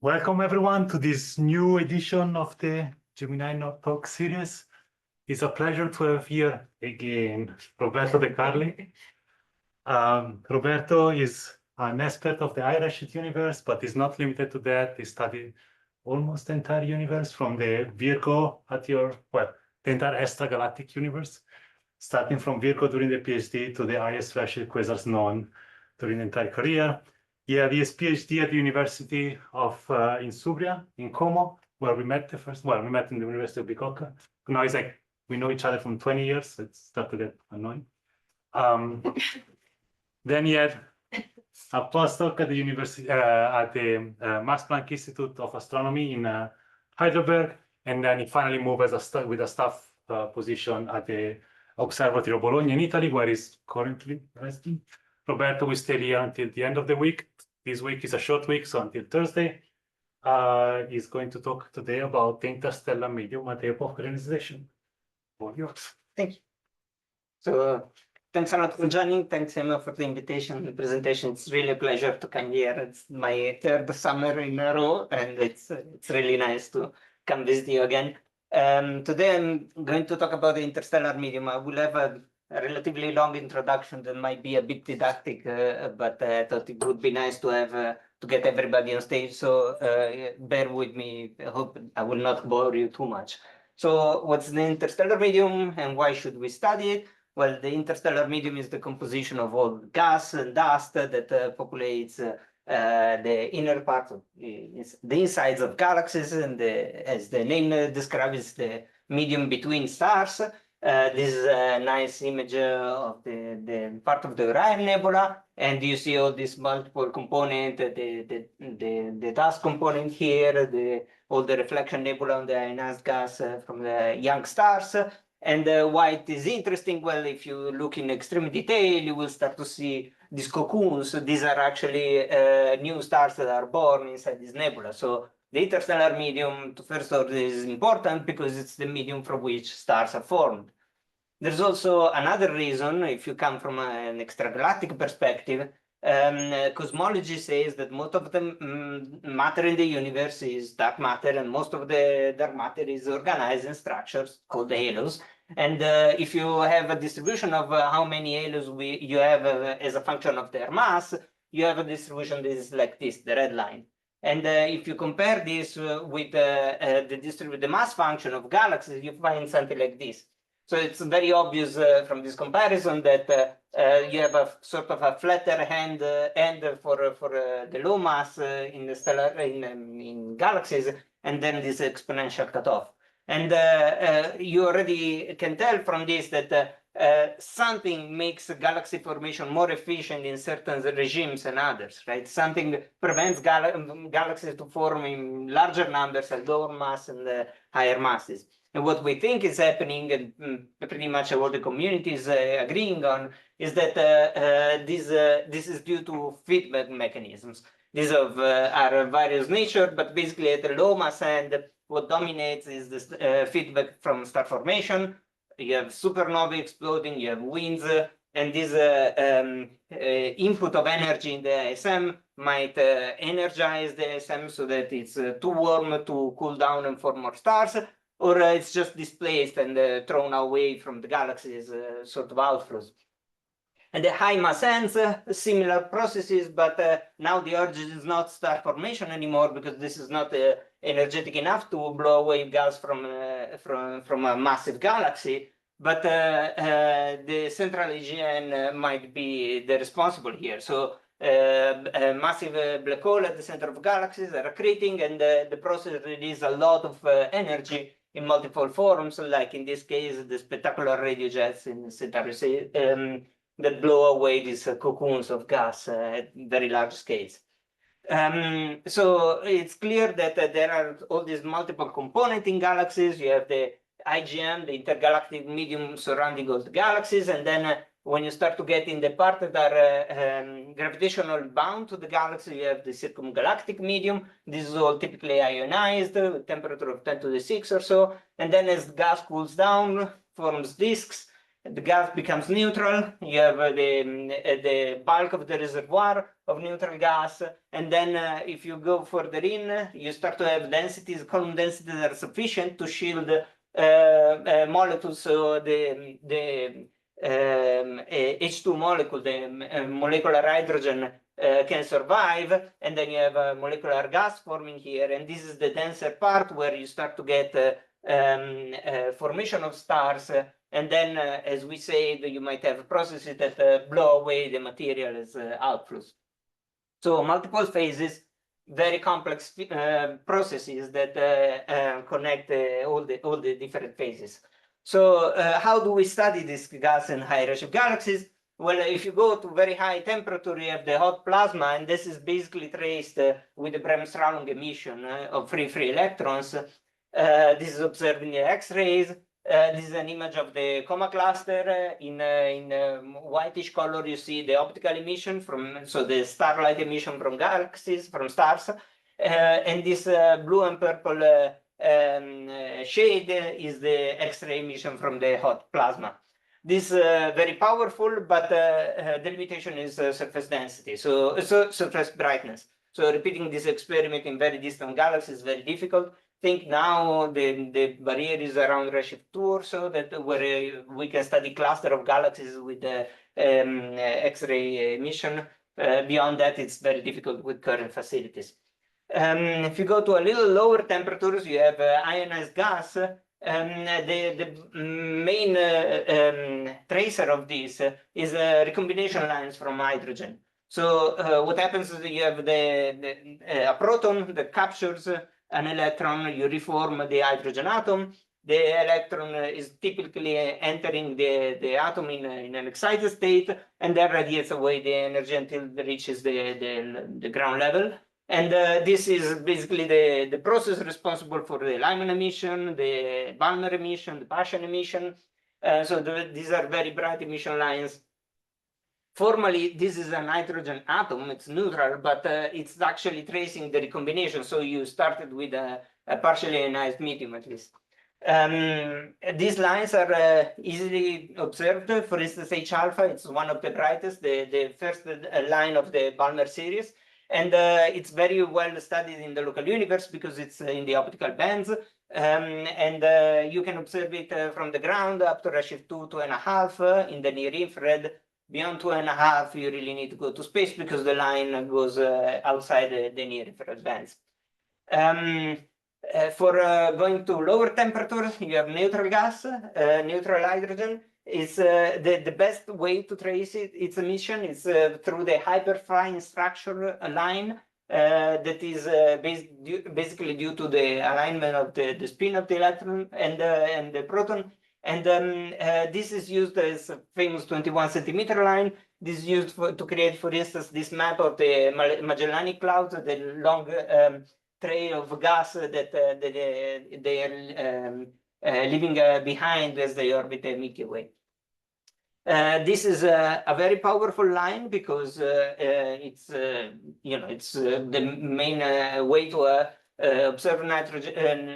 Welcome everyone to this new edition of the Gemini Not Talk series. It's a pleasure to have here again Roberto Decarli. Roberto is an expert of the high-redshift universe, but is not limited to that. He studied almost the entire universe from the Virgo the entire extragalactic universe, starting from Virgo during the PhD to the highest redshift quasars known during the entire career. He had his PhD at the University of in Subria, in Como, where we met we met in the University of Bicocca. Now it's like we know each other from 20 years, so it started to get annoying. Then he had a postdoc at the University, at the Max Planck Institute of Astronomy in Heidelberg, and then he finally moved as with a staff position at the Observatory of Bologna in Italy, where he's currently residing. Roberto will stay here until the end of the week. This week is a short week, so until Thursday. He's going to talk today about the interstellar medium at the epoch of reionization. All yours. Thank you. So thanks a lot for joining. Thanks, Emma, for the invitation and the presentation. It's really a pleasure to come here. It's my third summer in a row, and it's really nice to come visit you again. Today I'm going to talk about the interstellar medium. I will have a relatively long introduction that might be a bit didactic, but I thought it would be nice to have to get everybody on stage. So bear with me. I hope I will not bore you too much. So what's the interstellar medium and why should we study it? Well, the interstellar medium is the composition of all gas and dust that populates the inner part of the insides of galaxies, and as the name describes, the medium between stars. This is a nice image of the part of the Orion Nebula, and you see all these multiple components, the dust component here, all the reflection nebula on the ionized gas from the young stars. And why it is interesting, well, if you look in extreme detail, you will start to see these cocoons. These are actually new stars that are born inside this nebula. So the interstellar medium, to first order, is important because it's the medium from which stars are formed. There's also another reason, if you come from an extragalactic perspective. Cosmology says that most of the matter in the universe is dark matter, and most of the dark matter is organized in structures called halos. And if you have a distribution of how many halos you have as a function of their mass, you have a distribution that is like this, the red line. And if you compare this with the mass function of galaxies, you find something like this. So it's very obvious from this comparison that you have a sort of a flatter end for the low mass in the stellar in galaxies, and then this exponential cutoff. And you already can tell from this that something makes galaxy formation more efficient in certain regimes than others, right? Something prevents galaxies to form in larger numbers at lower mass and higher masses. And what we think is happening, and pretty much all the community is agreeing on, is that this is due to feedback mechanisms. These are various nature, but basically at the low mass end, what dominates is this feedback from star formation. You have supernovae exploding, you have winds, and this input of energy in the ISM might energize the ISM so that it's too warm to cool down and form more stars, or it's just displaced and thrown away from the galaxy's sort of outflows. And the high mass ends, similar processes, but now the origin is not star formation anymore, because this is not energetic enough to blow away gas from a massive galaxy. But the central AGN might be the responsible here. So a massive black hole at the center of galaxies are accreting, and the process releases a lot of energy in multiple forms, like in this case, the spectacular radio jets in Centaurus that blow away these cocoons of gas at very large scales. So it's clear that there are all these multiple components in galaxies. You have the IGM, the intergalactic medium surrounding all the galaxies, and then when you start to get in the part that are gravitationally bound to the galaxy, you have the circumgalactic medium. This is all typically ionized with temperature of 10 to the 6 or so. And then as gas cools down, forms disks. the gas becomes neutral. You have the bulk of the reservoir of neutral gas, and then if you go further in, you start to have densities, column densities that are sufficient to shield molecules. So the H2 molecule, the molecular hydrogen, can survive, and then you have a molecular gas forming here, and this is the denser part where you start to get formation of stars, and then, as we said, you might have processes that blow away the material as outflows. So multiple phases, very complex processes that connect all the different phases. So how do we study this gas in high redshift galaxies? Well, if you go to very high temperature, you have the hot plasma, and this is basically traced with the Bremsstrahlung emission of free electrons. This is observed in the X-rays. This is an image of the coma cluster. In whitish color, you see the optical emission so the starlight emission from galaxies, from stars. And this blue and purple shade is the X-ray emission from the hot plasma. This is very powerful, but the limitation is surface density, so surface brightness. So repeating this experiment in very distant galaxies is very difficult. Think now the barrier is around redshift 2 or so, that where we can study cluster of galaxies with the X-ray emission. Beyond that, it's very difficult with current facilities. If you go to a little lower temperatures, you have ionized gas. The main tracer of this is recombination lines from hydrogen. So what happens is you have a proton that captures an electron, you reform the hydrogen atom. The electron is typically entering the atom in an excited state, and then radiates away the energy until it reaches the ground level. And this is basically the process responsible for the Lyman emission, the Balmer emission, the Paschen emission. So these are very bright emission lines. Formally, this is a nitrogen atom, it's neutral, but it's actually tracing the recombination. So you started with a partially ionized medium, at least. These lines are easily observed. For instance, H alpha, it's one of the brightest, the first line of the Balmer series. And it's very well studied in the local universe because it's in the optical bands. And you can observe it from the ground up to redshift 2.5 in the near infrared. Beyond 2.5, you really need to go to space because the line goes outside the near infrared bands. For going to lower temperatures, you have neutral gas, neutral hydrogen. Is the best way to trace its emission is through the hyperfine structure line that is basically due to the alignment of the spin of the electron and the proton. And this is used as a famous 21 centimeter line. This is used to create, for instance, this map of the Magellanic Clouds, the long trail of gas that they are leaving behind as they orbit the Milky Way. This is a very powerful line because it's it's the main way to observe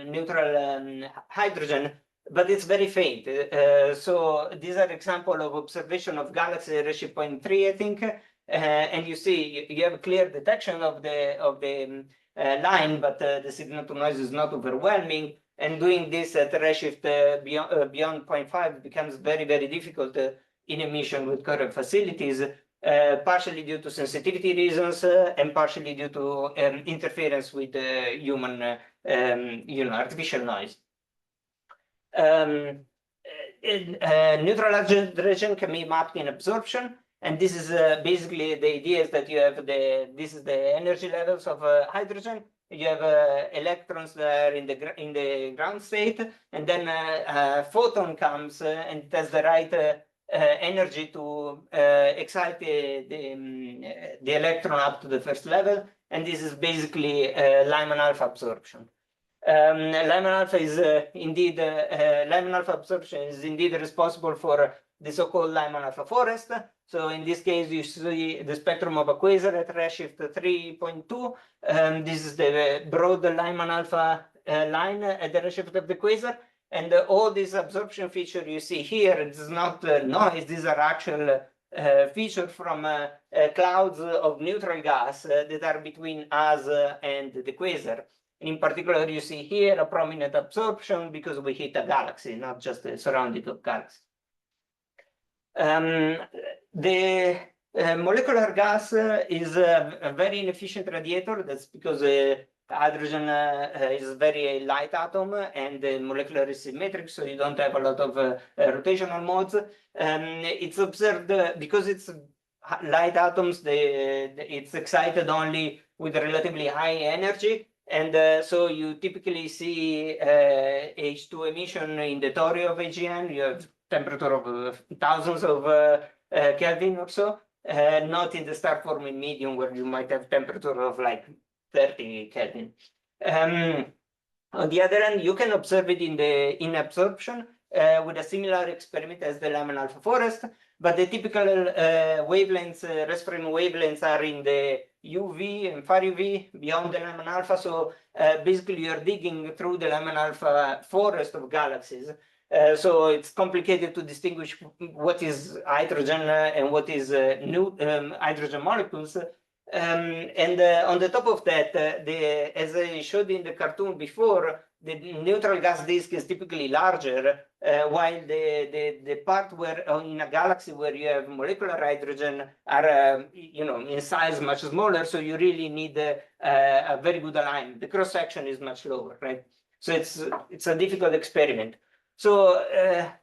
neutral hydrogen, but it's very faint. So these are examples of observation of galaxy redshift 0.3, I think, and you see you have clear detection of the line, but the signal to noise is not overwhelming. And doing this at redshift beyond 0.5 becomes very, very difficult in emission with current facilities, partially due to sensitivity reasons and partially due to interference with human, artificial noise. Neutral hydrogen can be mapped in absorption, and this is basically the idea is that you have this is the energy levels of hydrogen. You have electrons that are in the ground state, and then a photon comes and it has the right energy to excite the electron up to the first level, and this is basically Lyman alpha absorption. Lyman alpha is indeed Lyman alpha absorption is indeed responsible for the so-called Lyman alpha forest. So in this case, you see the spectrum of a quasar at redshift 3.2. This is the broad Lyman alpha line at the redshift of the quasar. And all these absorption features you see here, it's not noise, these are actual features from clouds of neutral gas that are between us and the quasar. And in particular, you see here a prominent absorption because we hit a galaxy, not just the surrounding of galaxy. The molecular gas is a very inefficient radiator. That's because hydrogen is a very light atom and the molecular is symmetric, so you don't have a lot of rotational modes. It's observed because it's light atoms, it's excited only with relatively high energy. And so you typically see H2 emission in the tori of AGN. You have temperature of thousands of Kelvin or so, not in the star forming medium where you might have temperature of like 30 Kelvin. On the other hand, you can observe it in absorption with a similar experiment as the Lyman alpha forest, but the typical wavelengths, rest frame wavelengths are in the UV and far UV beyond the Lyman alpha. So basically you're digging through the Lyman alpha forest of galaxies. So it's complicated to distinguish what is hydrogen and what is new hydrogen molecules. And on the top of that, as I showed in the cartoon before, the neutral gas disk is typically larger, while the part where in a galaxy where you have molecular hydrogen are in size much smaller, so you really need a very good alignment. The cross section is much lower, right? So it's a difficult experiment. So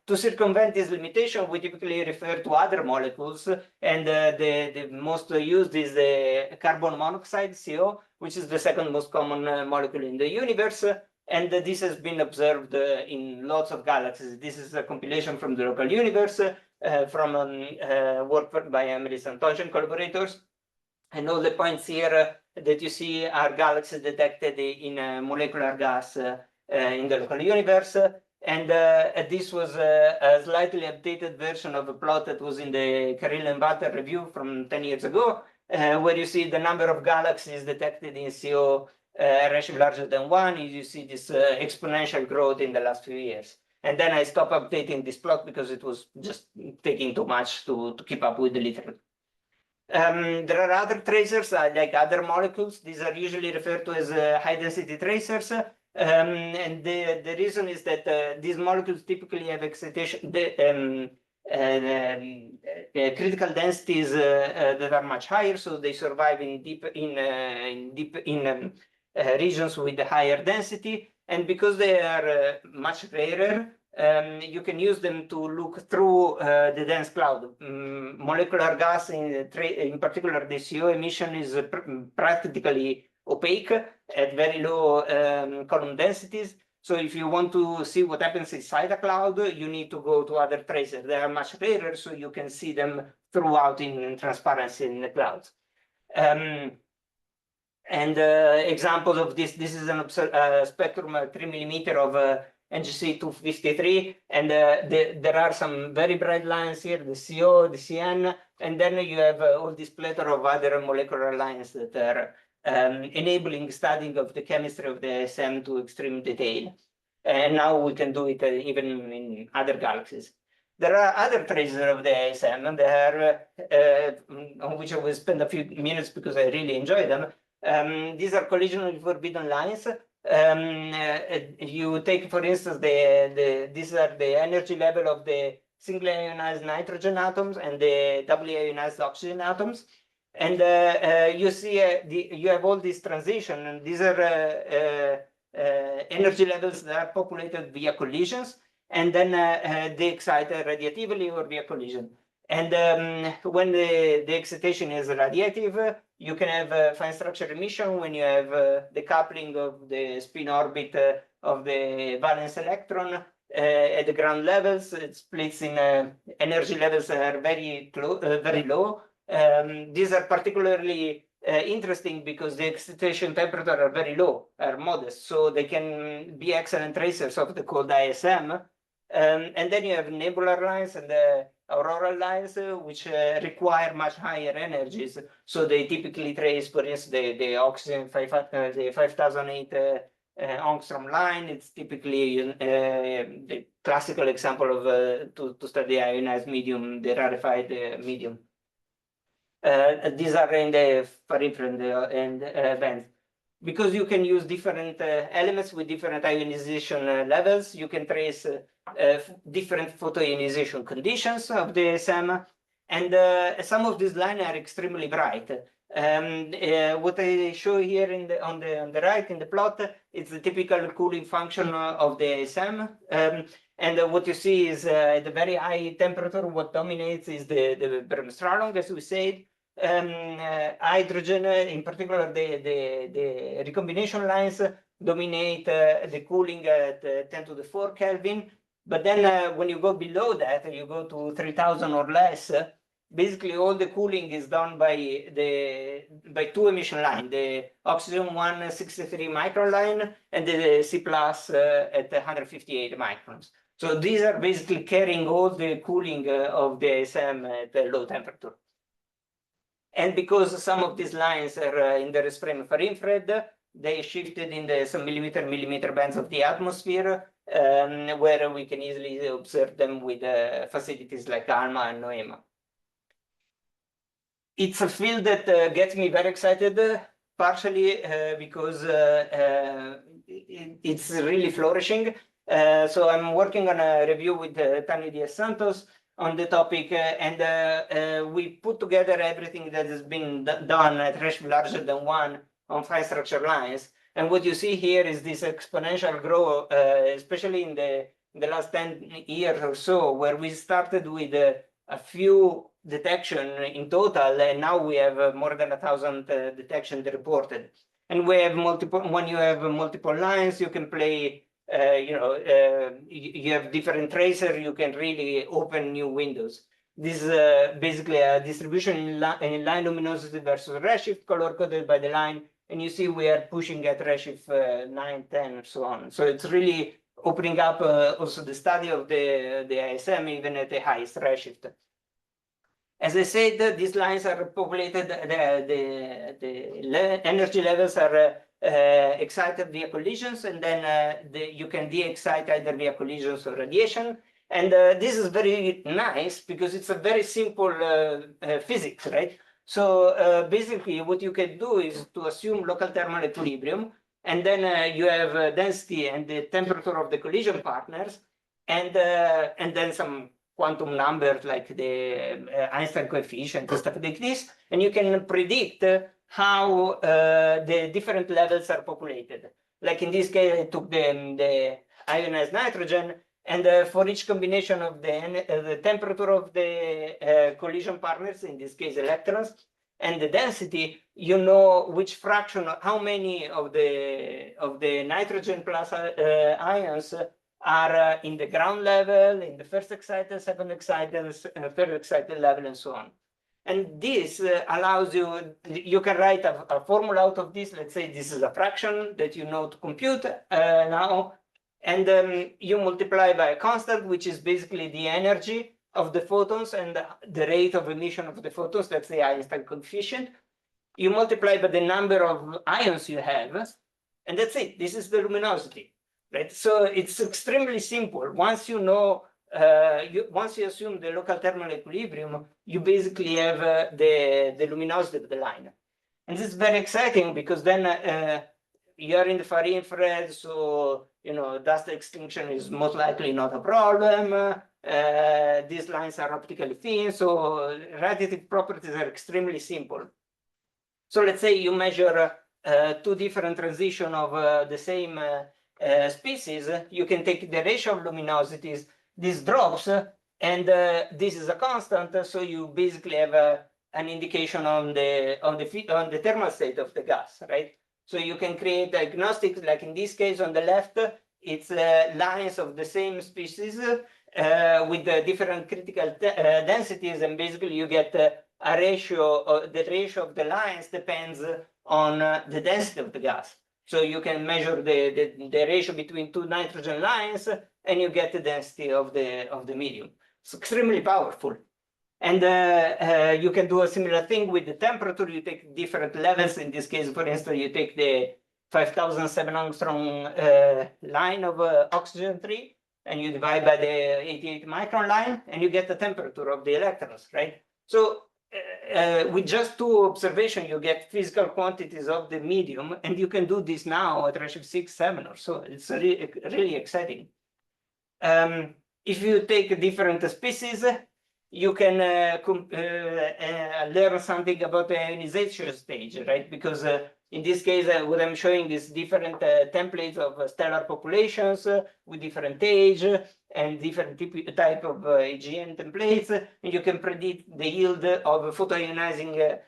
to circumvent this limitation, we typically refer to other molecules, and the most used is the carbon monoxide, CO, which is the second most common molecule in the universe. And this has been observed in lots of galaxies. This is a compilation from the local universe from work by Emily Santosh and collaborators. And all the points here that you see are galaxies detected in molecular gas in the local universe. And this was a slightly updated version of a plot that was in the Carril and Walter review from 10 years ago, where you see the number of galaxies detected in CO ratio larger than 1. You see this exponential growth in the last few years. And then I stopped updating this plot because it was just taking too much to keep up with the literature. There are other tracers, like other molecules. These are usually referred to as high-density tracers. And the reason is that these molecules typically have excitation, critical densities that are much higher, so they survive in deep regions with a higher density. And because they are much rarer, you can use them to look through the dense cloud. Molecular gas, in particular, the CO emission is practically opaque at very low column densities. So if you want to see what happens inside a cloud, you need to go to other tracers. They are much rarer, so you can see them throughout in transparency in the clouds. And examples of this is a spectrum 3 millimeter of NGC 253, and there are some very bright lines here, the CO, the CN, and then you have all this plethora of other molecular lines that are enabling studying of the chemistry of the ISM to extreme detail. And now we can do it even in other galaxies. There are other tracers of the ISM, and on which I will spend a few minutes because I really enjoy them. These are collisionally forbidden lines. You take, for instance, these are the energy level of the single ionized nitrogen atoms and the doubly ionized oxygen atoms. And you see you have all these transition, and these are energy levels that are populated via collisions, and then they excite radiatively or via collision. And when the excitation is radiative, you can have fine structure emission when you have the coupling of the spin orbit of the valence electron at the ground levels. It splits in energy levels that are very low. These are particularly interesting because the excitation temperature are very low, are modest, so they can be excellent tracers of the cold ISM. And then you have nebular lines and auroral lines, which require much higher energies. So they typically trace, for instance, the oxygen 5008 angstrom line. It's typically the classical example of to study ionized medium, the rarefied medium. These are in the far infrared bands. Because you can use different elements with different ionization levels, you can trace different photoionization conditions of the ASM, and some of these lines are extremely bright. What I show here on the right in the plot is the typical cooling function of the ASM. And what you see is at the very high temperature, what dominates is the bremsstrahlung, as we said. Hydrogen, in particular, the recombination lines dominate the cooling at 10 to the 4 Kelvin. But then when you go below that, you go to 3000 or less, basically all the cooling is done by two emission lines, the oxygen 163 micron line and the C plus at 158 microns. So these are basically carrying all the cooling of the ASM at a low temperature. And because some of these lines are in the frame far infrared, they shifted in the some millimeter bands of the atmosphere, where we can easily observe them with facilities like ALMA and NOEMA. It's a field that gets me very excited, partially because it's really flourishing. So I'm working on a review with Tani Diaz Santos on the topic, and we put together everything that has been done at redshift larger than 1 on fine structure lines. And what you see here is this exponential growth, especially in the last 10 years or so, where we started with a few detection in total, and now we have more than 1,000 detections reported. And we have multiple. When you have multiple lines, you can play. You have different tracer. You can really open new windows. This is basically a distribution in line luminosity versus redshift, color coded by the line. And you see we are pushing at redshift 9, 10, and so on. So it's really opening up also the study of the ISM even at the highest redshift. As I said, these lines are populated, the energy levels are excited via collisions, and then you can de-excite either via collisions or radiation. And this is very nice because it's a very simple physics, right? So basically what you can do is to assume local thermal equilibrium, and then you have density and the temperature of the collision partners, and then some quantum numbers like the Einstein coefficient and stuff like this, and you can predict how the different levels are populated. Like in this case, I took the ionized nitrogen, and for each combination of the temperature of the collision partners, in this case electrons, and the density, you know which fraction, how many of the nitrogen plus ions are in the ground level, in the first excited, second excited, third excited level, and so on. And this allows you can write a formula out of this. Let's say this is a fraction that you know to compute now, and you multiply by a constant, which is basically the energy of the photons and the rate of emission of the photons. That's the Einstein coefficient. You multiply by the number of ions you have, and that's it. This is the luminosity. Right? So it's extremely simple. Once you know, once you assume the local thermal equilibrium, you basically have the luminosity of the line. And this is very exciting because then you are in the far infrared, so dust extinction is most likely not a problem. These lines are optically thin, so radiative properties are extremely simple. So let's say you measure two different transitions of the same species, you can take the ratio of luminosities, this drops, and this is a constant, so you basically have an indication on the thermal state of the gas, right? So you can create diagnostics, like in this case on the left, it's lines of the same species with different critical densities, and basically you get a ratio, the ratio of the lines depends on the density of the gas. So you can measure the ratio between two nitrogen lines, and you get the density of the medium. It's extremely powerful. And you can do a similar thing with the temperature. You take different levels. In this case, for instance, you take the 5,007 angstrom line of oxygen tree, and you divide by the 88 micron line, and you get the temperature of the electrons, right? So with just 2 observations, you get physical quantities of the medium, and you can do this now at redshift 6, 7 or so. It's really exciting. If you take different species, you can learn something about the ionization stage, right? Because in this case, what I'm showing is different templates of stellar populations with different age and different type of AGN templates, and you can predict the yield of photoionizing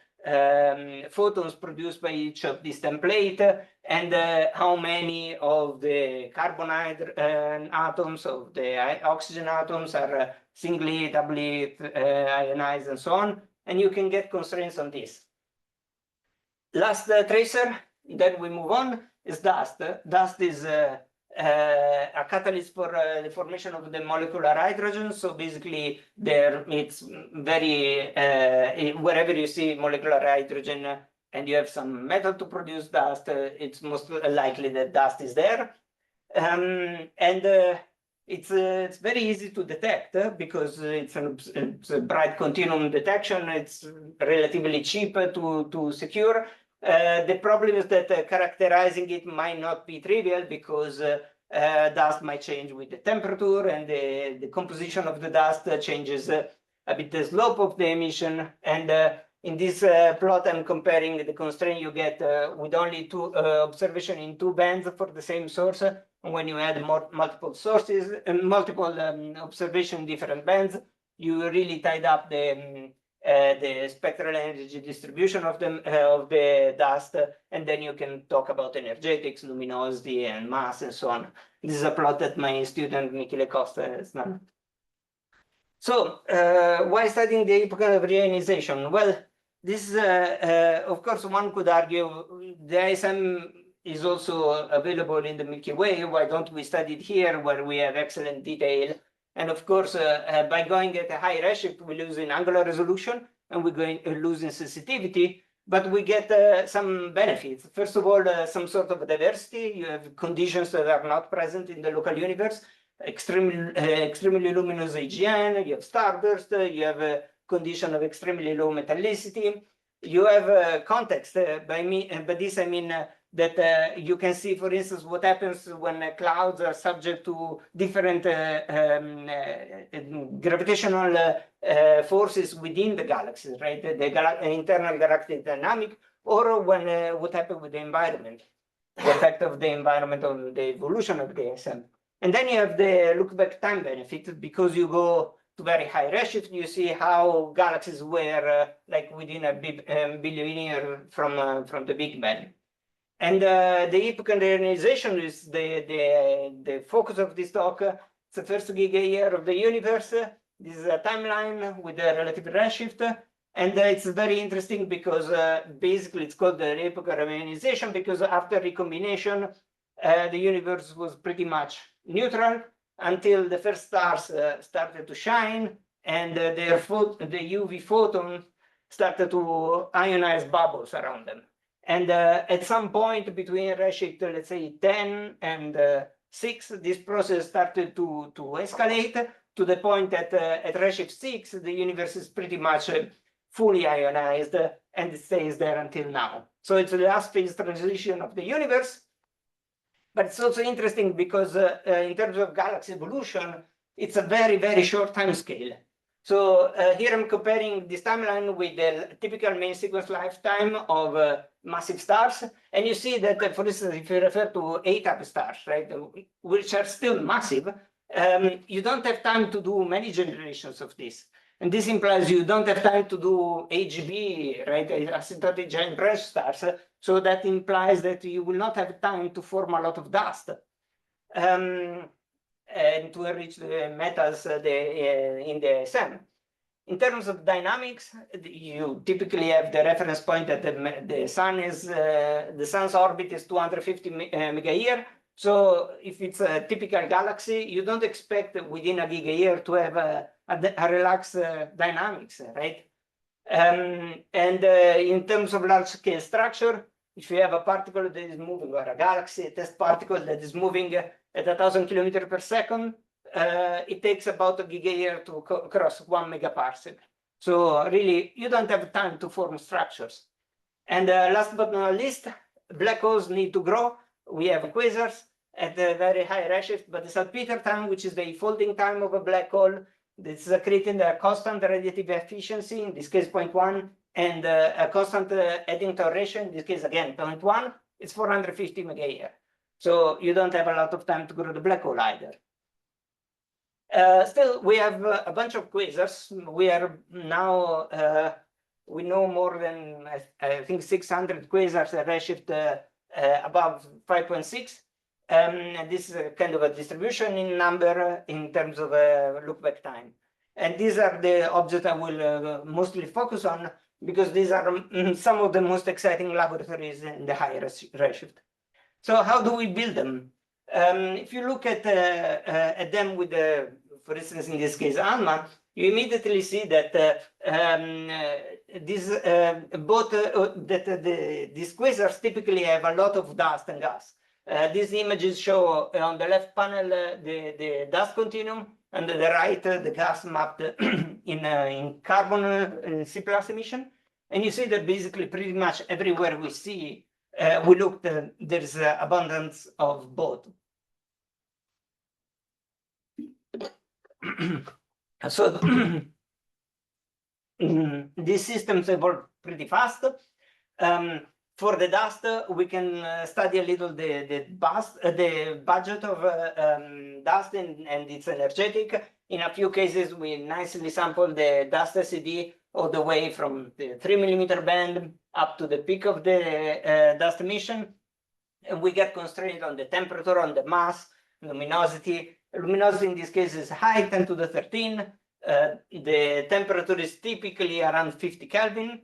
photons produced by each of these templates, and how many of the carbon atoms, of the oxygen atoms are singly, doubly ionized, and so on. And you can get constraints on this. Last tracer, then we move on, is dust. Dust is a catalyst for the formation of the molecular hydrogen. So basically, it's very, wherever you see molecular hydrogen and you have some metal to produce dust, it's most likely that dust is there. It's very easy to detect because it's a bright continuum detection. It's relatively cheap to secure. The problem is that characterizing it might not be trivial because dust might change with the temperature, and the composition of the dust changes a bit the slope of the emission. And in this plot, I'm comparing the constraint you get with only 2 observations in 2 bands for the same source. And when you add multiple sources and multiple observations in different bands, you really tied up the spectral energy distribution of the dust, and then you can talk about energetics, luminosity, and mass, and so on. This is a plot that my student Michele Costa has done. So why studying the epoch of reionization? Well, this is, of course, one could argue the ISM is also available in the Milky Way. Why don't we study it here where we have excellent detail? And of course, by going at a high redshift, we lose in angular resolution and we're going to lose in sensitivity, but we get some benefits. First of all, some sort of diversity. You have conditions that are not present in the local universe. Extremely luminous AGN, you have starburst, you have a condition of extremely low metallicity. You have context. By this I mean that you can see, for instance, what happens when clouds are subject to different gravitational forces within the galaxies, right? The internal galactic dynamic, or when what happens with the environment, the effect of the environment on the evolution of the ASM. And then you have the look back time benefit, because you go to very high redshift, you see how galaxies were like within a billion years from the Big Bang. And the epoch and reionization is the focus of this talk. It's the first giga-year of the universe. This is a timeline with a relative redshift. And it's very interesting because basically it's called the epoch of reionization, because after recombination, the universe was pretty much neutral until the first stars started to shine, and the UV photon started to ionize bubbles around them. And at some point between redshift, let's say 10 and 6, this process started to escalate to the point that at redshift 6, the universe is pretty much fully ionized, and it stays there until now. So it's the last phase transition of the universe. But it's also interesting because in terms of galaxy evolution, it's a very, very short time scale. So here I'm comparing this timeline with the typical main sequence lifetime of massive stars. And you see that, for instance, if you refer to A-type stars, right, which are still massive, you don't have time to do many generations of this. And this implies you don't have time to do AGB, right, asymptotic giant branch stars. So that implies that you will not have time to form a lot of dust and to enrich the metals in the ASM. In terms of dynamics, you typically have the reference point that the sun's orbit is 250 mega-year. So if it's a typical galaxy, you don't expect within a giga-year to have a relaxed dynamics, right? And in terms of large-scale structure, if you have a particle that is moving, or a galaxy, a test particle that is moving at 1,000 kilometers per second, it takes about a gigayear to cross 1 megaparsec. So really, you don't have time to form structures. And last but not least, black holes need to grow. We have quasars at a very high redshift, but the salpeter time, which is the folding time of a black hole, this is creating a constant radiative efficiency, in this case 0.1, and a constant Eddington ratio, in this case again 0.1, it's 450 megayear. So you don't have a lot of time to grow the black hole either. Still, we have a bunch of quasars. We are now, we know more than, I think, 600 quasars at redshift above 5.6. And this is a kind of a distribution in number in terms of look-back time. And these are the objects I will mostly focus on, because these are some of the most exciting laboratories in the high redshift. So how do we build them? If you look at them with the, for instance, in this case, ALMA, you immediately see that these quasars typically have a lot of dust and gas. These images show on the left panel the dust continuum, and on the right the gas mapped in carbon C+ emission. And you see that basically pretty much everywhere we see, we looked, there's abundance of both. So these systems evolve pretty fast. For the dust, we can study a little the budget of dust and its energetic. In a few cases, we nicely sample the dust SED all the way from the 3 millimeter band up to the peak of the dust emission. And we get constrained on the temperature, on the mass, luminosity. Luminosity in this case is high, 10 to the 13. The temperature is typically around 50 Kelvin.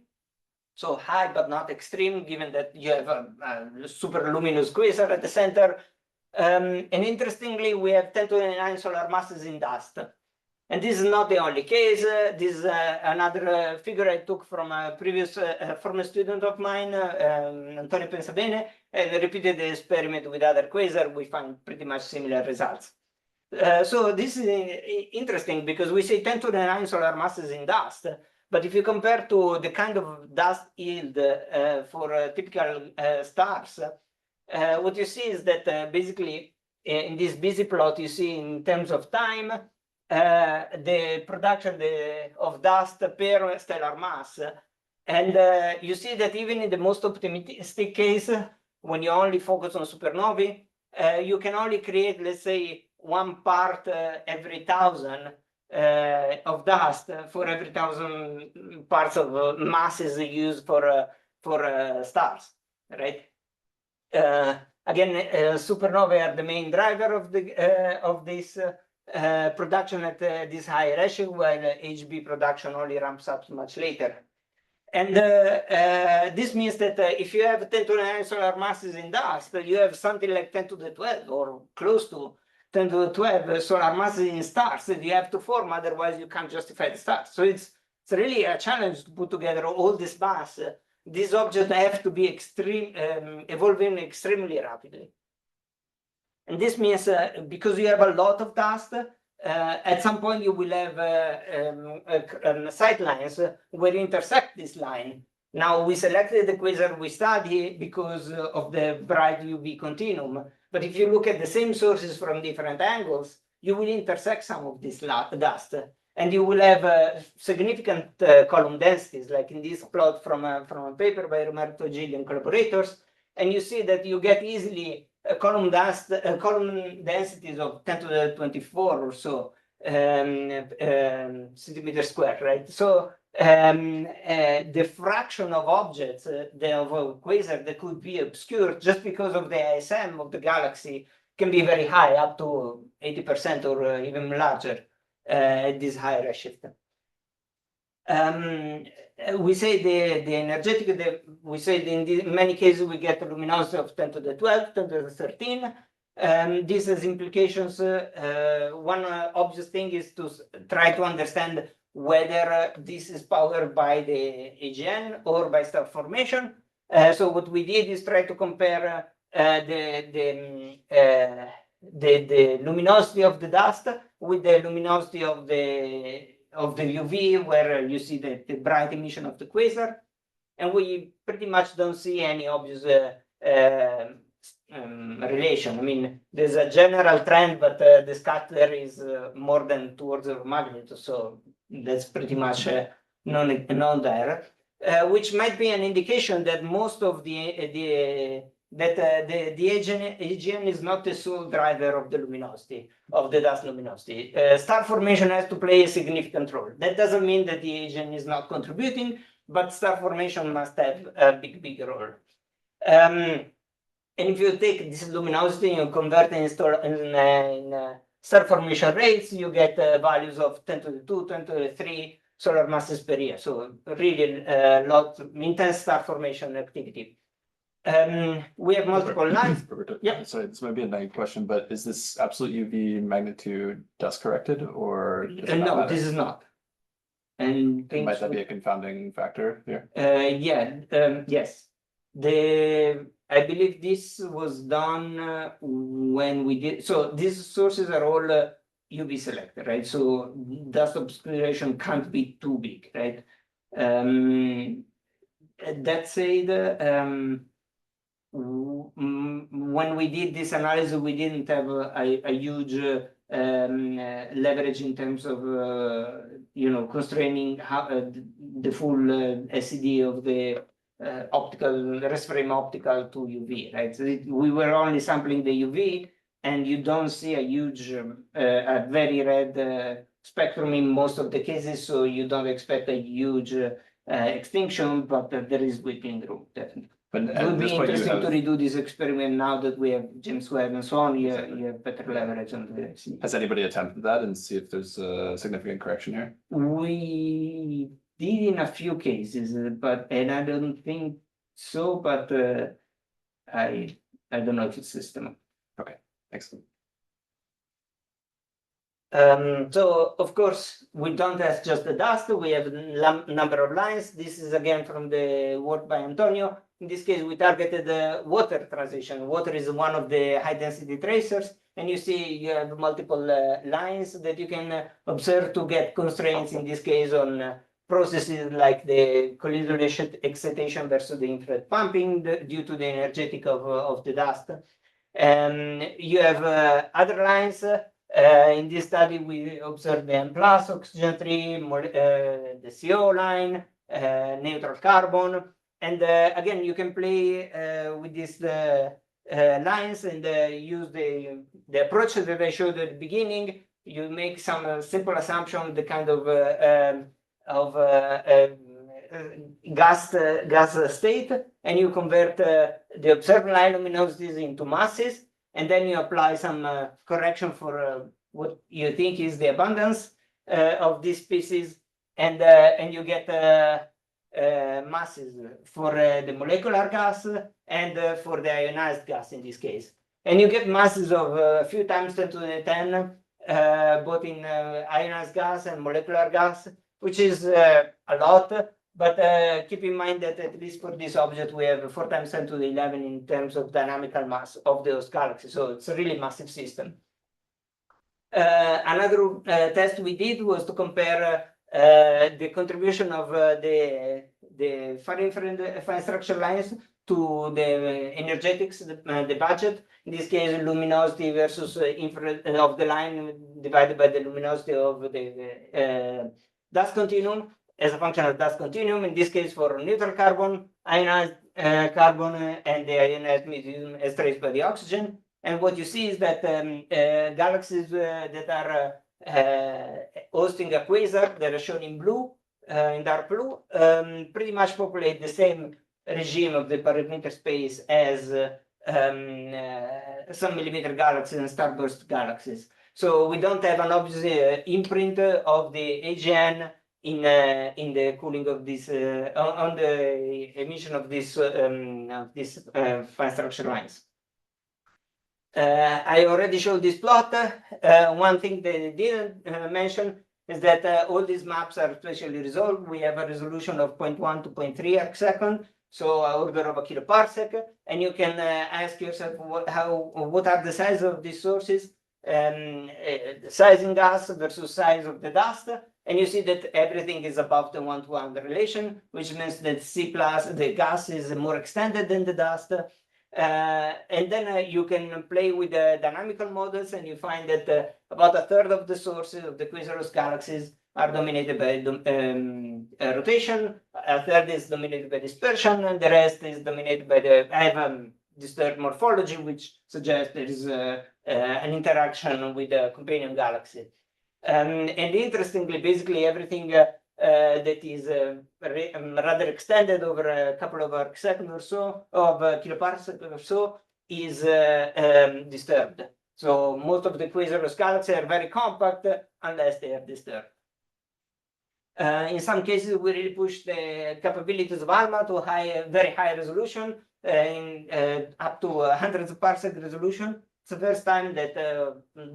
So high, but not extreme, given that you have a super luminous quasar at the center. And interestingly, we have 10 to the 9 solar masses in dust. And this is not the only case. This is another figure I took from a previous former student of mine, Antonio Pensabene, and repeated the experiment with other quasars. We find pretty much similar results. So this is interesting because we say 10 to the 9 solar masses in dust. But if you compare to the kind of dust yield for typical stars, what you see is that basically in this busy plot, you see in terms of time, the production of dust per stellar mass. And you see that even in the most optimistic case, when you only focus on supernovae, you can only create, let's say, 1 part every 1,000 of dust for every 1,000 parts of masses used for stars, right? Again, supernovae are the main driver of this production at this high ratio, while HB production only ramps up much later. And this means that if you have 10 to the 9 solar masses in dust, you have something like 10 to the 12 or close to 10 to the 12 solar masses in stars that you have to form, otherwise you can't justify the stars. So it's really a challenge to put together all this mass. These objects have to be evolving extremely rapidly. And this means because you have a lot of dust, at some point you will have sight lines where you intersect this line. Now we selected the quasar we study because of the bright UV continuum. But if you look at the same sources from different angles, you will intersect some of this dust, and you will have significant column densities, like in this plot from a paper by Roberto Decarli and collaborators. And you see that you get easily column densities of 10 to the 24 or so centimeters squared, right? So the fraction of objects of a quasar that could be obscured just because of the ISM of the galaxy can be very high, up to 80% or even larger at this high redshift. We say the energetic, we say in many cases we get a luminosity of 10 to the 12, 10 to the 13. This has implications. One obvious thing is to try to understand whether this is powered by the AGN or by star formation. So what we did is try to compare the luminosity of the dust with the luminosity of the UV, where you see the bright emission of the quasar, and we pretty much don't see any obvious relation. I mean, there's a general trend, but the scatter is more than 2 orders of magnitude, so that's pretty much known there, which might be an indication that most of the AGN is not the sole driver of the luminosity, of the dust luminosity. Star formation has to play a significant role. That doesn't mean that the AGN is not contributing, but star formation must have a big role. And if you take this luminosity and you convert it in star formation rates, you get values of 10 to the 2, 10 to the 3 solar masses per year. So really intense star formation activity. We have multiple lines. Roberto, Yeah. sorry, this might be a naive question, but is this absolute UV magnitude dust corrected, or does it not No, matter? this is not. And Might that be a confounding factor here? yes. I believe this was done when we did. So these sources are all UV selected, right? So dust obscuration can't be too big, right? That said, when we did this analysis, we didn't have a huge leverage in terms of constraining the full SED of the rest frame optical to UV, right? So we were only sampling the UV, and you don't see a huge, a very red spectrum in most of the cases, so you don't expect a huge extinction, but there is within room, definitely. But It at would be this point, you interesting have, to redo this experiment now that we have James Webb and so on. You have better leverage on the has anybody attempted that and see if there's a significant correction here? We did in a few cases, and I don't think so, but I don't know if it's systematic. Excellent. So of course we don't have just the dust, we have a number of lines. This is again from the work by Antonio. In this case, we targeted the water transition. Water is one of the high density tracers, and you see you have multiple lines that you can observe to get constraints, in this case on processes like the collision excitation versus the infrared pumping due to the energetic of the dust. You have other lines. In this study, we observed the M+ oxygen 3, the CO line, neutral carbon, and again, you can play with these lines and use the approach that I showed at the beginning. You make some simple assumption, the kind of gas state, and you convert the observed line luminosities into masses, and then you apply some correction for what you think is the abundance of this species, and you get masses for the molecular gas and for the ionized gas in this case. And you get masses of a few times 10 to the 10, both in ionized gas and molecular gas, which is a lot. But keep in mind that at least for this object, we have 4 times 10 to the 11 in terms of dynamical mass of those galaxies. So it's a really massive system. Another test we did was to compare the contribution of the fine structure lines to the energetics, the budget. In this case, luminosity versus infrared of the line divided by the luminosity of the dust continuum as a function of dust continuum. In this case, for neutral carbon, ionized carbon, and the ionized medium as traced by the oxygen. And what you see is that galaxies that are hosting a quasar, that are shown in blue, in dark blue, pretty much populate the same regime of the parameter space as some millimeter galaxies and starburst galaxies. So we don't have an obvious imprint of the AGN in the cooling of this on the emission of this fine structure lines. I already showed this plot. One thing they didn't mention is that all these maps are spatially resolved. We have a resolution of 0.1 to 0.3 arc second. so order of a kiloparsec, and you can ask yourself what are the size of these sources, size in gas versus size of the dust, and you see that everything is above the 1-to-1 relation, which means that C plus, the gas is more extended than the dust. And then you can play with the dynamical models, and you find that about a third of the sources of the Quasarous galaxies are dominated by rotation, a third is dominated by dispersion, and the rest is dominated by the disturbed morphology, which suggests there is an interaction with the companion galaxy. And interestingly, basically everything that is rather extended over a couple of arc seconds or so, of kiloparsecs or so, is disturbed. So most of the Quasarous galaxies are very compact unless they are disturbed. In some cases, we really push the capabilities of ALMA to very high resolution, up to hundreds of parsec resolution. It's the first time that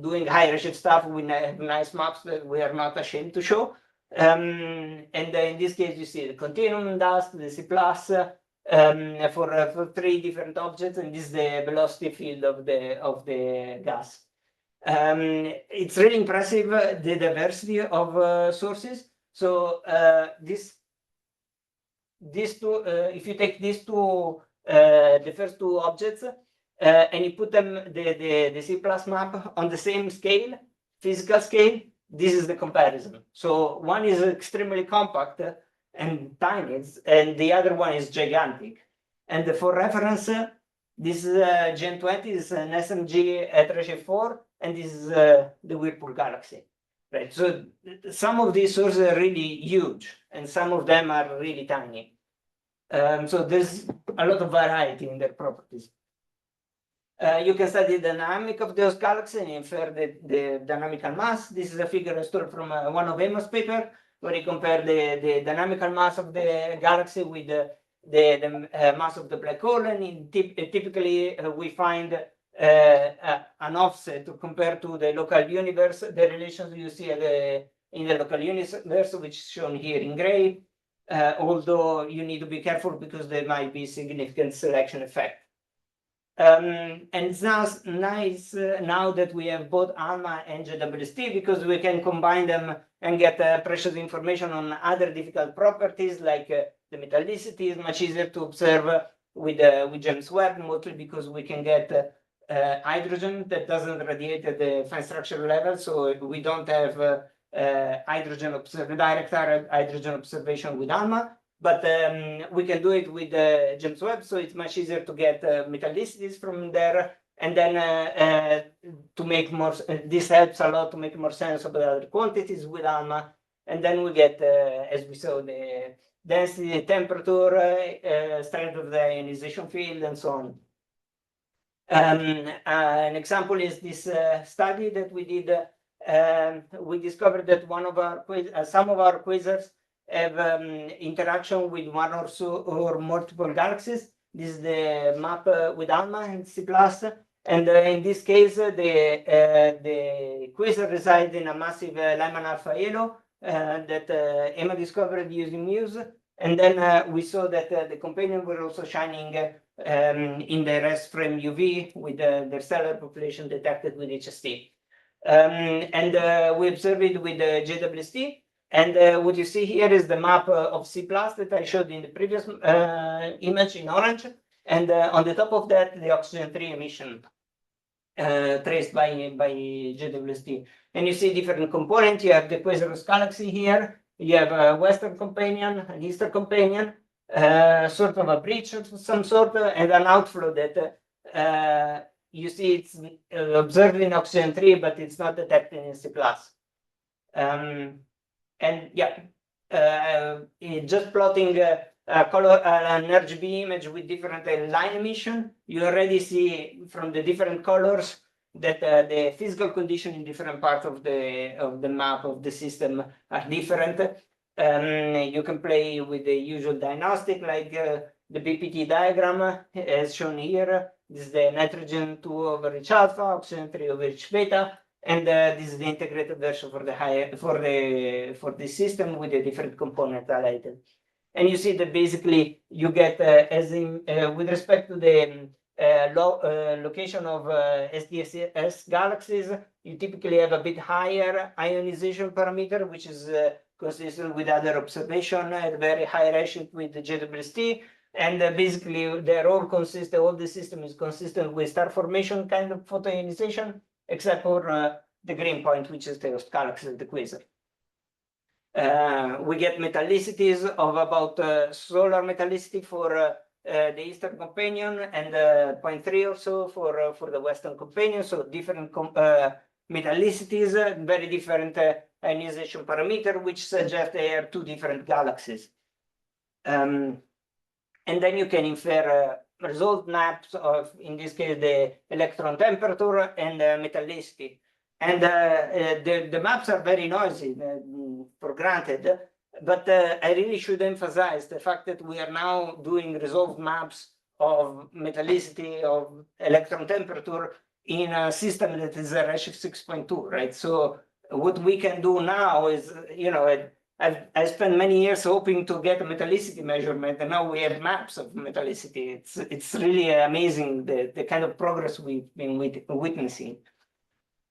doing high redshift stuff, we have nice maps that we are not ashamed to show. And in this case, you see the continuum dust, the C plus, for 3 different objects, and this is the velocity field of the gas. It's really impressive, the diversity of sources. So these two, if you take these two, the first 2 objects, and you put them the C plus map on the same scale, physical scale, this is the comparison. So one is extremely compact and tiny, and the other one is gigantic. And for reference, this Gen 20 is an SMG at redshift 4, and this is the Whirlpool galaxy. Right, so some of these sources are really huge, and some of them are really tiny. So there's a lot of variety in their properties. You can study the dynamic of those galaxies and infer the dynamical mass. This is a figure I stole from one of Emma's paper, where he compared the dynamical mass of the galaxy with the mass of the black hole, and typically we find an offset compared to the local universe, the relations you see in the local universe, which is shown here in gray, although you need to be careful because there might be significant selection effect. And it's now nice now that we have both ALMA and JWST, because we can combine them and get precious information on other difficult properties, like the metallicity is much easier to observe with James Webb, mostly because we can get hydrogen that doesn't radiate at the fine structure level, so we don't have hydrogen direct hydrogen observation with ALMA, but we can do it with James Webb, so it's much easier to get metallicities from there, and then to make more. This helps a lot to make more sense of the other quantities with ALMA, and then we get, as we saw, the density, temperature, strength of the ionization field, and so on. An example is this study that we did. We discovered that some of our quasars have interaction with one or so or multiple galaxies. This is the map with ALMA and C+, and in this case, the quasar resides in a massive Lyman alpha halo that Emma discovered using Muse, and then we saw that the companion were also shining in the rest frame UV with their stellar population detected with HST. And we observed it with the JWST. And what you see here is the map of C+ that I showed in the previous image in orange. And on the top of that, the oxygen 3 emission traced by JWST. And you see different components. You have the Quasarous galaxy here. You have a Western companion, an Eastern companion, sort of a breach of some sort, and an outflow that you see it's observed in oxygen 3, but it's not detected in C+. And yeah, just plotting an RGB image with different line emission, you already see from the different colors that the physical condition in different parts of the map of the system are different. You can play with the usual diagnostic, like the BPT diagram as shown here. This is the nitrogen 2 over H alpha, oxygen 3 over H beta, and this is the integrated version for the system with the different components highlighted. And you see that basically you get, with respect to the location of SDSS galaxies, you typically have a bit higher ionization parameter, which is consistent with other observation at very high redshift with the JWST. And basically, they're all consistent, all the system is consistent with star formation kind of photoionization, except for the green point, which is the host galaxy and the quasar. We get metallicities of about solar metallicity for the Eastern Companion and 0.3 or so for the Western Companion. So different metallicities, very different ionization parameter, which suggests they are two different galaxies. And then you can infer result maps of, in this case, the electron temperature and metallicity. And the maps are very noisy, for granted, but I really should emphasize the fact that we are now doing resolved maps of metallicity, of electron temperature in a system that is a redshift 6.2, right? So what we can do now is, you know, I spent many years hoping to get a metallicity measurement, and now we have maps of metallicity. It's really amazing the kind of progress we've been witnessing.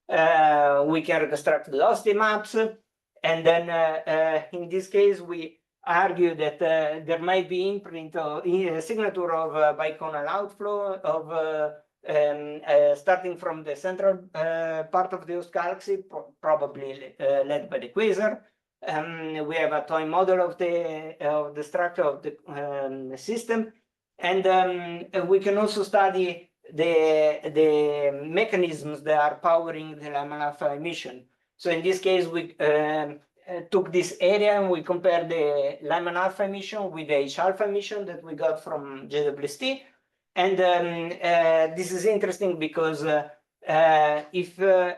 We can reconstruct velocity maps, and then in this case we argue that there might be imprint of signature of biconal outflow of starting from the central part of the host galaxy, probably led by the quasar. We have a toy model of the structure of the system, and we can also study the mechanisms that are powering the Lyman alpha emission. So in this case, we took this area and we compared the Lyman alpha emission with the H alpha emission that we got from JWST. And this is interesting because if the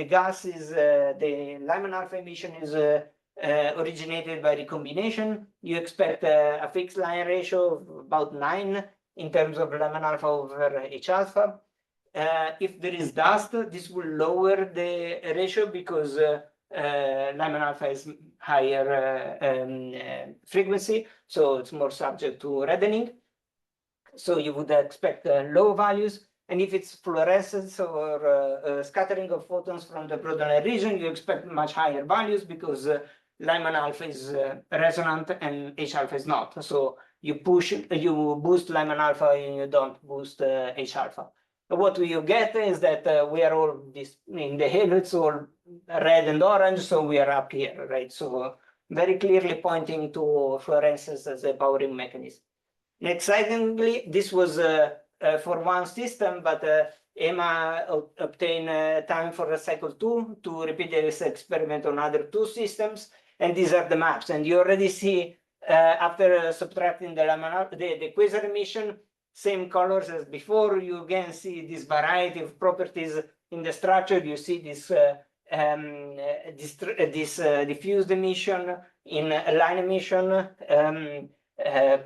gas is, the Lyman alpha emission is originated by recombination, you expect a fixed line ratio of about 9 in terms of Lyman alpha over H alpha. If there is dust, this will lower the ratio because Lyman alpha is higher frequency, so it's more subject to reddening. So you would expect low values. And if it's fluorescence or scattering of photons from the Broadline region, you expect much higher values because Lyman alpha is resonant and H alpha is not. So you boost Lyman alpha and you don't boost H alpha. But what you get is that we are all in the halo, it's all red and orange, so we are up here, right? So very clearly pointing to fluorescence as a powering mechanism. And excitingly, this was for one system, but Emma obtained time for cycle 2 to repeat this experiment on other 2 systems, and these are the maps. And you already see after subtracting the quasar emission, same colors as before. You again see this variety of properties in the structure. You see this diffused emission in line emission.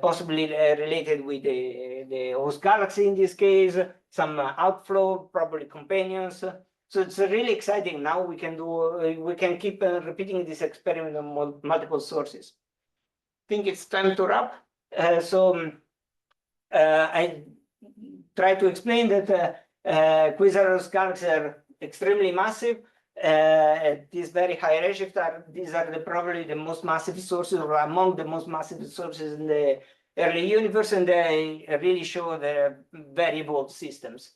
Possibly related with the host galaxy in this case, some outflow, probably companions. So it's really exciting. Now we can keep repeating this experiment on multiple sources. I think it's time to wrap. I try to explain that quasar host galaxies are extremely massive. At this very high redshift, these are probably the most massive sources, or among the most massive sources in the early universe, and they really show the very evolved systems.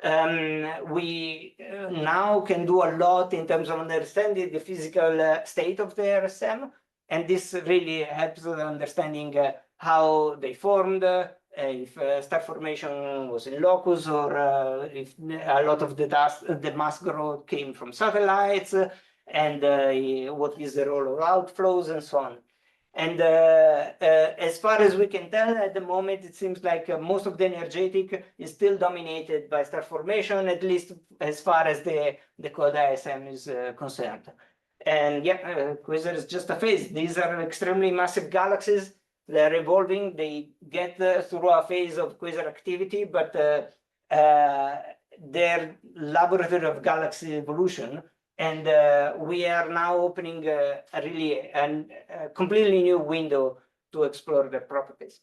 We now can do a lot in terms of understanding the physical state of the RSM, and this really helps with understanding how they formed, if star formation was in locus, or if a lot of the mass growth came from satellites, and what is the role of outflows and so on. And as far as we can tell at the moment, it seems like most of the energetic is still dominated by star formation, at least as far as the Coda ISM is concerned. And yeah, quasar is just a phase. These are extremely massive galaxies. They're evolving. They get through a phase of quasar activity, but they're laboratory of galaxy evolution. And we are now opening a completely new window to explore their properties.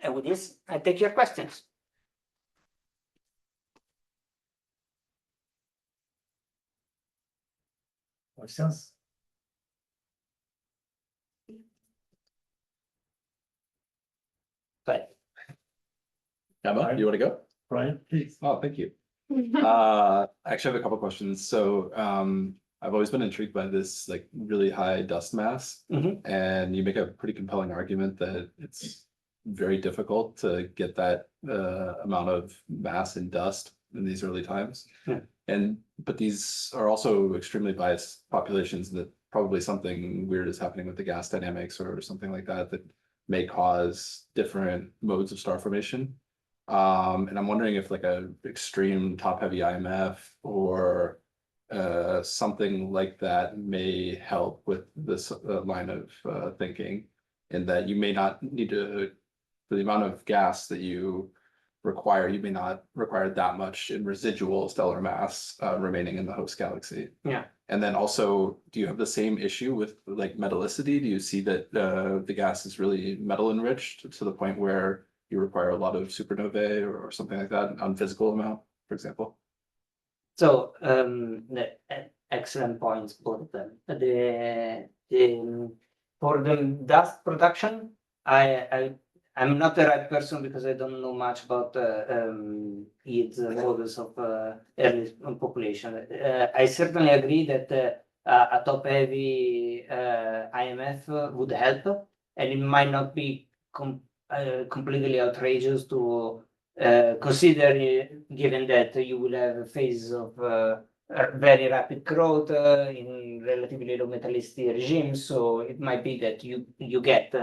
And with this, I take your questions. Questions? But Emma, you want to go? Brian, please. Oh, thank you. I actually have a couple questions. So I've always been intrigued by this like really high dust mass, and you make a pretty compelling argument that it's very difficult to get that amount of mass in dust in these early times. Yeah. But these are also extremely biased populations, that probably something weird is happening with the gas dynamics or something like that that may cause different modes of star formation. And I'm wondering if like a extreme top heavy IMF or something like that may help with this line of thinking, in that you may not need to, for the amount of gas that you require, you may not require that much in residual stellar mass remaining in the host galaxy. Yeah. And then also, do you have the same issue with like metallicity? Do you see that the gas is really metal enriched to the point where you require a lot of supernovae or something like that, an unphysical amount, for example? So excellent points, both of them. For the dust production, I'm not the right person because I don't know much about its models of early population. I certainly agree that a top heavy IMF would help, and it might not be completely outrageous to consider, given that you will have phases of very rapid growth in relatively low metallicity regimes. So it might be that you get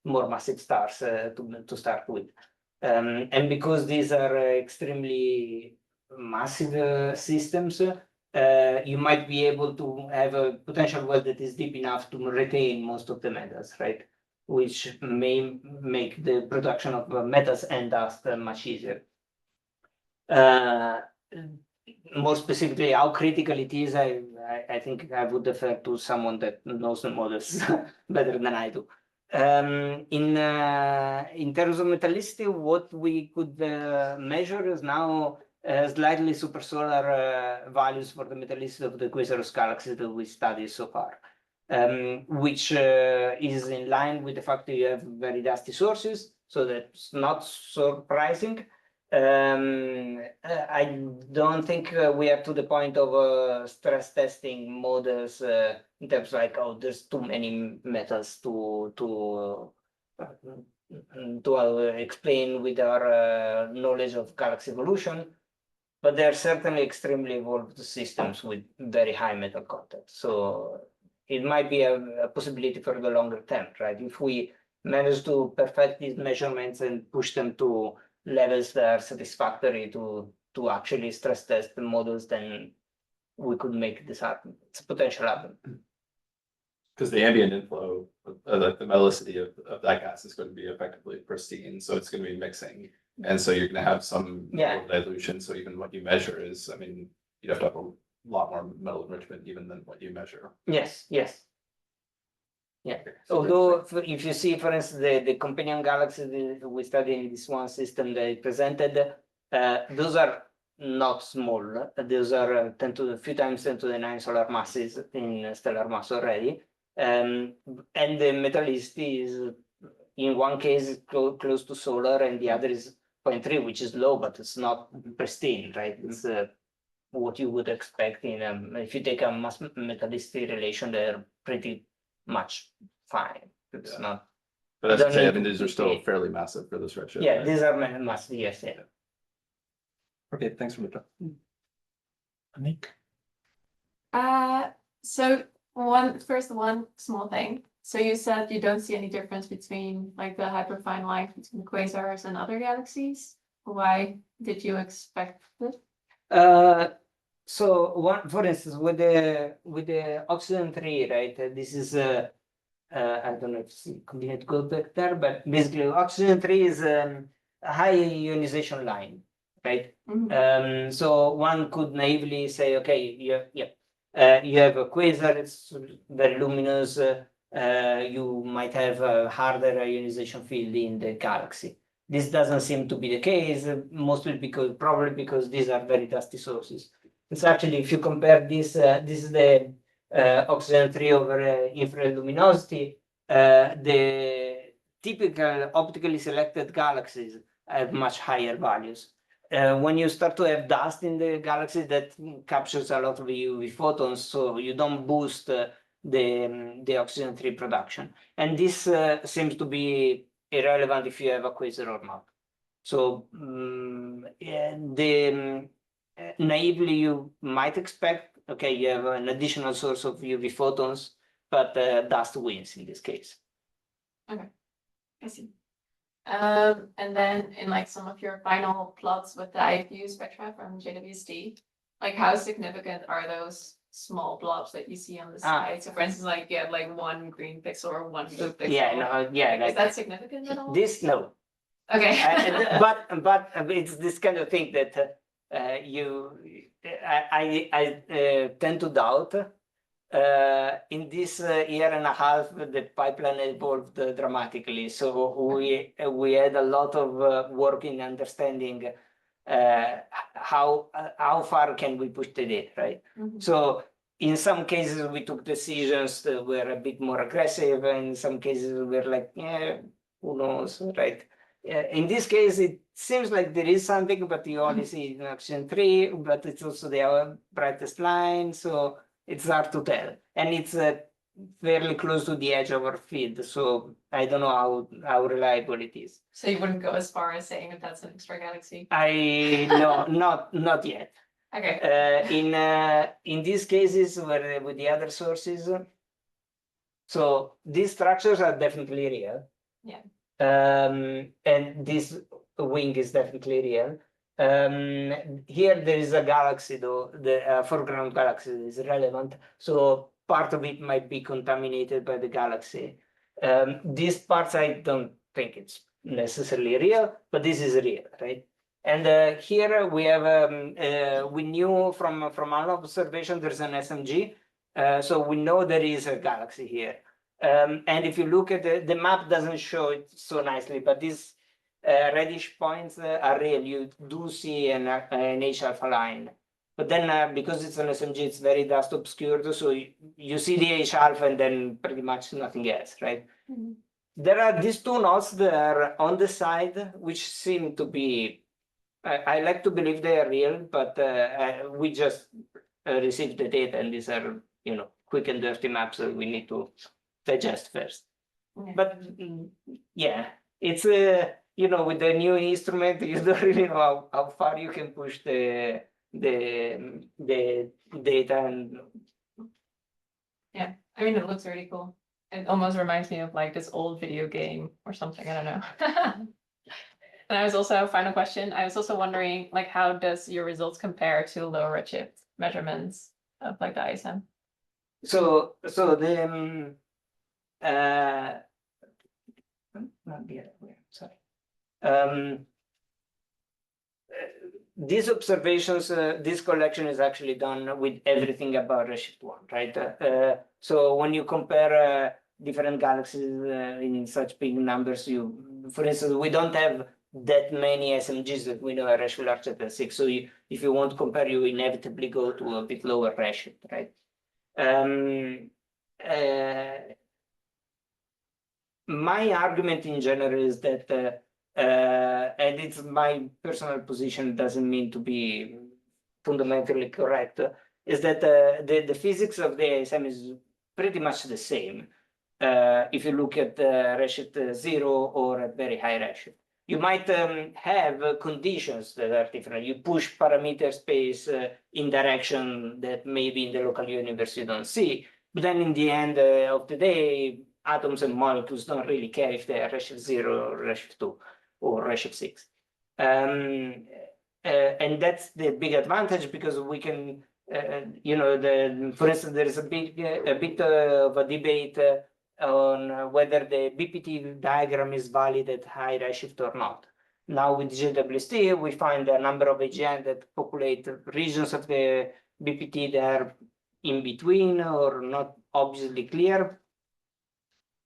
more massive stars to start with. And because these are extremely massive systems, you might be able to have a potential well that is deep enough to retain most of the metals, right? Which may make the production of metals and dust much easier. More specifically, how critical it is, I think I would defer to someone that knows the models better than I do. In terms of metallicity, what we could measure is now slightly supersolar values for the metallicity of the Quasar's galaxies that we studied so far. Which is in line with the fact that you have very dusty sources, so that's not surprising. I don't think we are to the point of stress testing models in terms like, oh, there's too many metals to explain with our knowledge of galaxy evolution, but they're certainly extremely evolved systems with very high metal content. So it might be a possibility for the longer term, right? If we manage to perfect these measurements and push them to levels that are satisfactory to actually stress test the models, then we could make this happen. It's a potential happen. Because the ambient inflow, the metallicity of that gas is going to be effectively pristine, so it's going to be mixing. And so you're going to have some dilution. So even what you measure is, I mean, you'd have to have a lot more metal enrichment even than what you measure. Yes. Yeah. Although if you see, for instance, the companion galaxies we studied in this one system that I presented, those are not small. Those are a few times 10 to the 9 solar masses in stellar mass already. And the metallicity is, in one case, close to solar, and the other is 0.3, which is low, but it's not pristine, right? It's what you would expect in if you take a mass metallicity relation, they're pretty much fine. It's not. But as I say, I mean, these are still fairly massive for this redshift. Yeah, right? these are massive. Yes, yeah. Okay, thanks for the Nick? So one small thing. So you said you don't see any difference between like the hyperfine light between quasars and other galaxies. Why did you expect this? So one, for instance, with the oxygen 3, right? This is I don't know if it's convenient to go back there, but basically oxygen 3 is a high ionization line, right? So one could naively say, okay, you have a quasar, it's very luminous, you might have a harder ionization field in the galaxy. This doesn't seem to be the case, mostly probably because these are very dusty sources. It's actually, if you compare this, this is the oxygen 3 over infrared luminosity. The typical optically selected galaxies have much higher values. When you start to have dust in the galaxy, that captures a lot of UV photons, so you don't boost the oxygen 3 production. And this seems to be irrelevant if you have a quasar or not. So naively, you might expect, okay, you have an additional source of UV photons, but dust wins in this case. Okay, I see. And then in like some of your final plots with the IFU spectra from JWST, like how significant are those small blobs that you see on the side? So for instance, like you have like one green pixel or one blue pixel. Yeah, no, yeah. Like, is that significant at all? This, no. Okay. But it's this kind of thing that I tend to doubt. In this year and a half, the pipeline evolved dramatically. So we had a lot of work in understanding how far can we push the data, right? Mm-hmm. So in some cases we took decisions that were a bit more aggressive, and in some cases we were like, yeah, who knows, right? In this case, it seems like there is something, but you only see in oxygen 3, but it's also the brightest line, so it's hard to tell. And it's fairly close to the edge of our field, so I don't know how reliable it is. So you wouldn't go as far as saying that that's an extra galaxy? No, not yet. Okay. In these cases with the other sources, so these structures are definitely real. Yeah. And this wing is definitely real. Here there is a galaxy though, the foreground galaxy is relevant, so part of it might be contaminated by the galaxy. These parts I don't think it's necessarily real, but this is real, right? And here we have we knew from our observation there's an SMG, so we know there is a galaxy here. And if you look at the map, doesn't show it so nicely, but these reddish points are real. You do see an H alpha line, but then because it's an SMG, it's very dust obscured, so you see the H alpha and then pretty much nothing else, right? Mm-hmm. There are these two nodes that are on the side, which seem to be, I like to believe they are real, but we just received the data, and these are, quick and dirty maps that we need to digest first. Okay. But yeah, it's with the new instrument, you don't really know how far you can push the data. And yeah, I mean, it looks really cool. It almost reminds me of like this old video game or something, I don't know. And I was also, final question, I was also wondering, like, how does your results compare to low redshift measurements of like the ISM? So the not the other way, sorry. These observations, this collection is actually done with everything about redshift 1, right? So when you compare different galaxies in such big numbers, for instance, we don't have that many SMGs that we know are redshift larger than 6. So if you want to compare, you inevitably go to a bit lower redshift, right? My argument in general is that, and it's my personal position, doesn't mean to be fundamentally correct, is that the physics of the ASM is pretty much the same. If you look at redshift 0 or at very high redshift, you might have conditions that are different. You push parameter space in direction that maybe in the local universe you don't see. But then in the end of the day, atoms and molecules don't really care if they are redshift 0 or redshift 2 or redshift 6. And that's the big advantage, because we can, for instance, there is a bit of a debate on whether the BPT diagram is valid at high redshift or not. Now with JWST, we find a number of AGN that populate regions of the BPT that are in between or not obviously clear.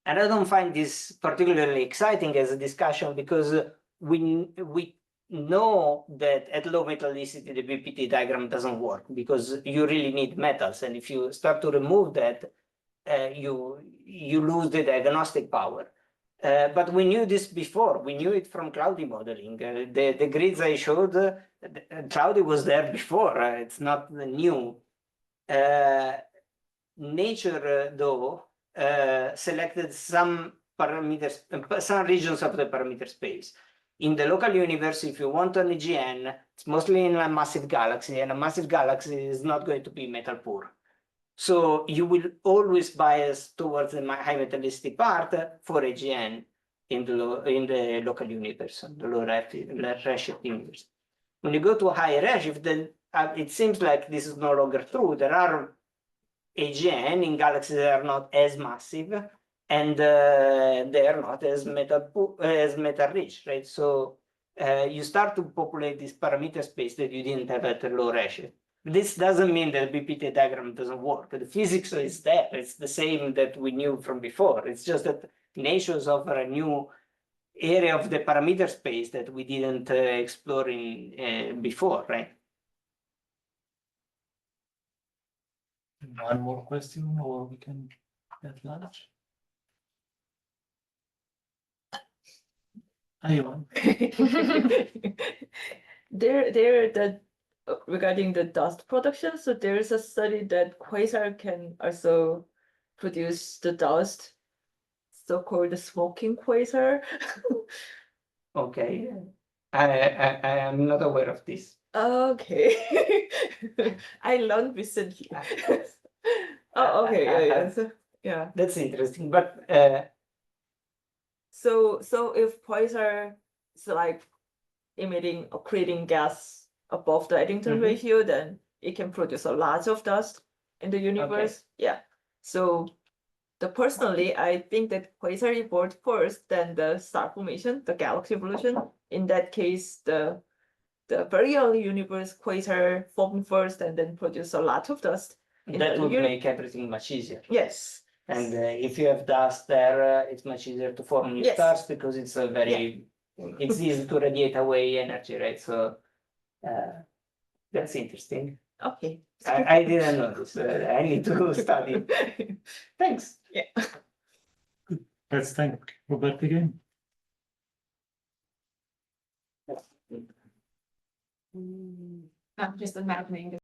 And I don't find this particularly exciting as a discussion because we know that at low metallicity the BPT diagram doesn't work because you really need metals, and if you start to remove that, you lose the diagnostic power. But we knew this before. We knew it from cloudy modeling. The grids I showed, cloudy was there before. It's not new. Nature, though, selected some parameters, some regions of the parameter space. In the local universe, if you want an EGN, it's mostly in a massive galaxy, and a massive galaxy is not going to be metal poor. So you will always bias towards the high metallicity part for AGN in the local universe, the low redshift universe. When you go to a higher redshift, then it seems like this is no longer true. There are AGN in galaxies that are not as massive, and they are not as metal rich, right? So you start to populate this parameter space that you didn't have at a low redshift. This doesn't mean that the BPT diagram doesn't work. The physics is there. It's the same that we knew from before. It's just that nations offer a new area of the parameter space that we didn't explore in before, right? One more question, or we can get lunch. Anyone? Regarding the dust production, so there is a study that quasar can also produce the dust, so-called smoking quasar. Okay. I am not aware of this. Okay. I learned recently. Oh, okay, yeah. That's interesting, but So if quasar is like emitting or creating gas above the Eddington ratio, then it can produce a lot of dust in the universe. Yeah. So personally, I think that quasar evolved first, then the star formation, the galaxy evolution. In that case, the very early universe, quasar formed first and then produced a lot of dust. that would make everything much easier. Yes. And if you have dust there, it's much easier to form new stars because it's a very, it's easy to radiate away energy, right? So that's interesting. Okay. I didn't know this. I need to study. Thanks. Yeah. Let's thank Robert again. I'm just imagining